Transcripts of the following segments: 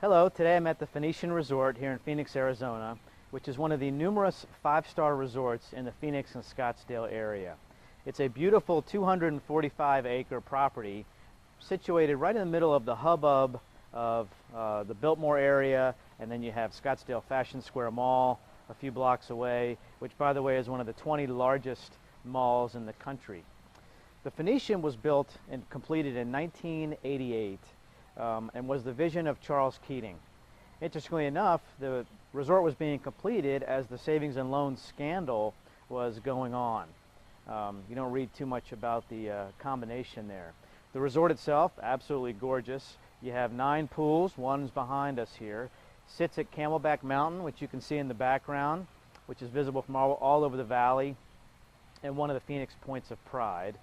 Hello, today I'm at the Phoenician Resort here in Phoenix, Arizona, which is one of the numerous five-star resorts in the Phoenix and Scottsdale area. It's a beautiful 245-acre property situated right in the middle of the hubbub of the Biltmore area, and then you have Scottsdale Fashion Square Mall a few blocks away, which by the way is one of the 20 largest malls in the country. The Phoenician was built and completed in 1988. And was the vision of Charles Keating. Interestingly enough, the resort was being completed as the savings and loan scandal was going on. You don't read too much about the combination there. The resort itself, absolutely gorgeous. You have 9 pools, one's behind us here. Sits at Camelback Mountain, which you can see in the background, which is visible from all over the valley, and one of the Phoenix points of pride.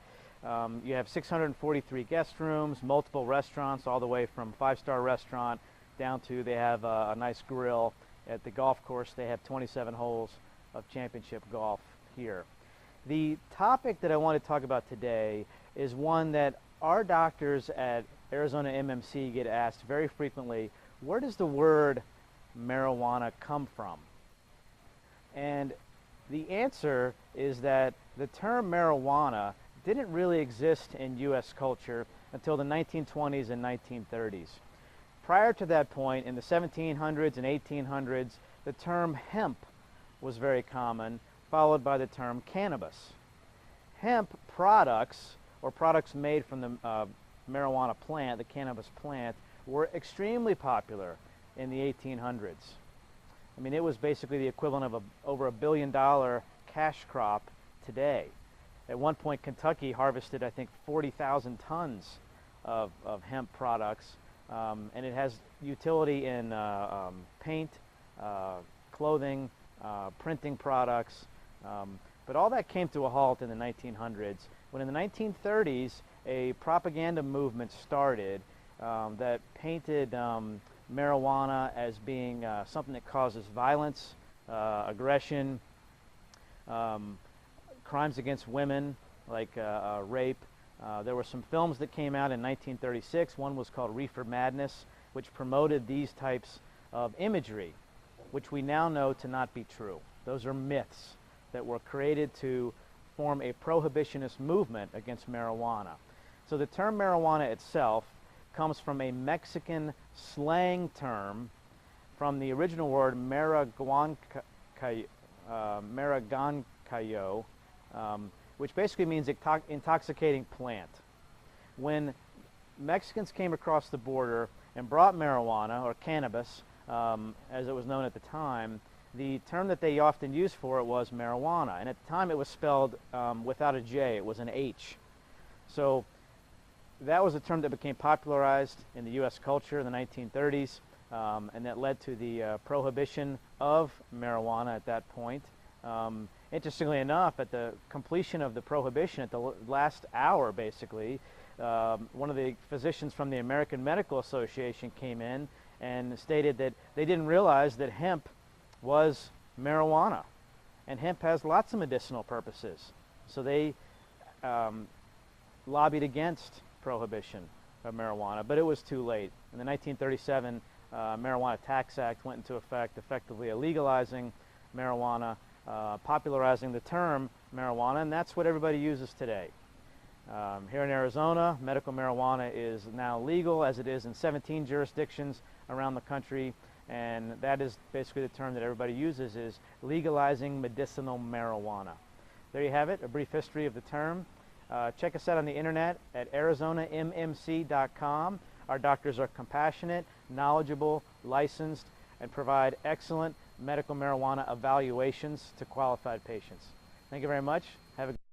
You have 643 guest rooms, multiple restaurants, all the way from 5-star restaurant down to they have a nice grill. At the golf course, they have 27 holes of championship golf here. The topic that I want to talk about today is one that our doctors at Arizona MMC get asked very frequently: where does the word marijuana come from? And the answer is that the term marijuana didn't really exist in U.S. culture until the 1920s and 1930s. Prior to that point, in the 1700s and 1800s, the term hemp was very common, followed by the term cannabis. Hemp products, or products made from the marijuana plant, the cannabis plant, were extremely popular in the 1800s. I mean, it was basically the equivalent of over $1 billion cash crop today. At one point, Kentucky harvested, I think, 40,000 tons of hemp products, and it has utility in paint, clothing, printing products, but all that came to a halt in the 1900s, when in the 1930s, a propaganda movement started that painted marijuana as being something that causes violence, aggression, crimes against women, like rape. There were some films that came out in 1936. One was called Reefer Madness, which promoted these types of imagery, which we now know to not be true. Those are myths that were created to form a prohibitionist movement against marijuana. So the term marijuana itself comes from a Mexican slang term from the original word maraguancayo, which basically means intoxicating plant. When Mexicans came across the border and brought marijuana, or cannabis, as it was known at the time, the term that they often used for it was marijuana. And at the time it was spelled without a J, it was an H. So that was a term that became popularized in the U.S. culture in the 1930s, and that led to the prohibition of marijuana at that point. Interestingly enough, at the completion of the prohibition, at the last hour basically, one of the physicians from the American Medical Association came in and stated that they didn't realize that hemp was marijuana, and hemp has lots of medicinal purposes. So they lobbied against prohibition of marijuana, but it was too late. In the 1937 Marijuana Tax Act went into effect, effectively illegalizing marijuana, popularizing the term marijuana, and that's what everybody uses today. Here in Arizona, medical marijuana is now legal, as it is in 17 jurisdictions around the country, and that is basically the term that everybody uses, is legalizing medicinal marijuana. There you have it, a brief history of the term. Check us out on the internet at arizonammc.com. Our doctors are compassionate, knowledgeable, licensed, and provide excellent medical marijuana evaluations to qualified patients. Thank you very much. Have a